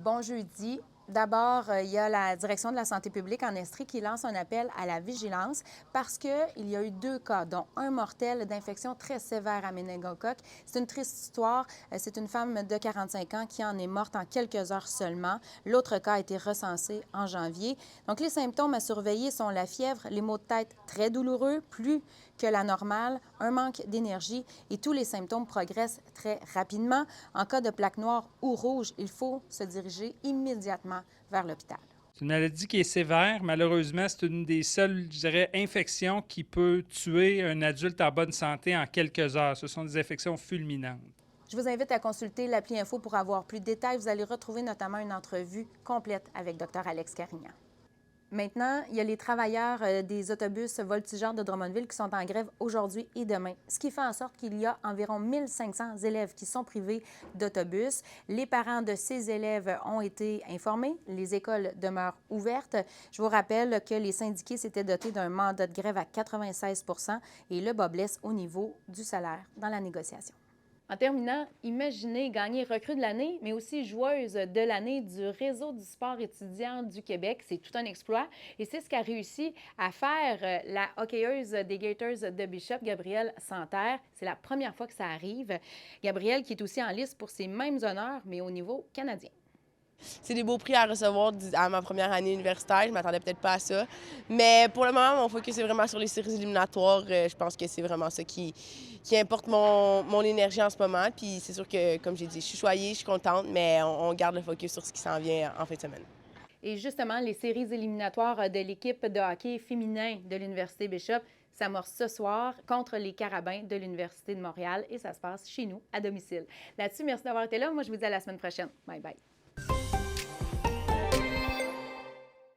Bon jeudi. D'abord, il y a la Direction de la santé publique en Estrie qui lance un appel à la vigilance parce qu'il y a eu 2 cas, dont un mortel d'infection très sévère à méningocoque. C'est une triste histoire. C'est une femme de 45 ans qui en est morte en quelques heures seulement. L'autre cas a été recensé en janvier. Donc, les symptômes à surveiller sont la fièvre, les maux de tête très douloureux, plus que la normale, un manque d'énergie et tous les symptômes progressent très rapidement. En cas de plaque noire ou rouge, il faut se diriger immédiatement vers l'hôpital. C'est une maladie qui est sévère. Malheureusement, c'est une des seules, je dirais, infections qui peut tuer un adulte en bonne santé en quelques heures. Ce sont des infections fulminantes. Je vous invite à consulter l'appli Info pour avoir plus de détails. Vous allez retrouver notamment une entrevue complète avec Dr Alex Carignan. Maintenant, il y a les travailleurs des autobus voltigeurs de Drummondville qui sont en grève aujourd'hui et demain, ce qui fait en sorte qu'il y a environ 1500 élèves qui sont privés d'autobus. Les parents de ces élèves ont été informés. Les écoles demeurent ouvertes. Je vous rappelle que les syndiqués s'étaient dotés d'un mandat de grève à 96 et le bas blesse au niveau du salaire dans la négociation. En terminant, imaginez gagner recrue de l'année, mais aussi joueuse de l'année du Réseau du sport étudiant du Québec. C'est tout un exploit et c'est ce qu'a réussi à faire la hockeyeuse des Gators de Bishop, Gabrielle Santerre. C'est la première fois que ça arrive. Gabrielle qui est aussi en liste pour ces mêmes honneurs, mais au niveau canadien. C'est des beaux prix à recevoir à ma première année universitaire. Je ne m'attendais peut-être pas à ça. Mais pour le moment, mon focus est vraiment sur les séries éliminatoires. Je pense que c'est vraiment ça qui importe mon énergie en ce moment. Puis c'est sûr que, comme j'ai dit, je suis choyée, je suis contente, mais on garde le focus sur ce qui s'en vient en fin de semaine. Et justement, les séries éliminatoires de l'équipe de hockey féminin de l'Université Bishop s'amorcent ce soir contre les Carabins de l'Université de Montréal et ça se passe chez nous, à domicile. Là-dessus, merci d'avoir été là. Moi, je vous dis à la semaine prochaine. Bye bye.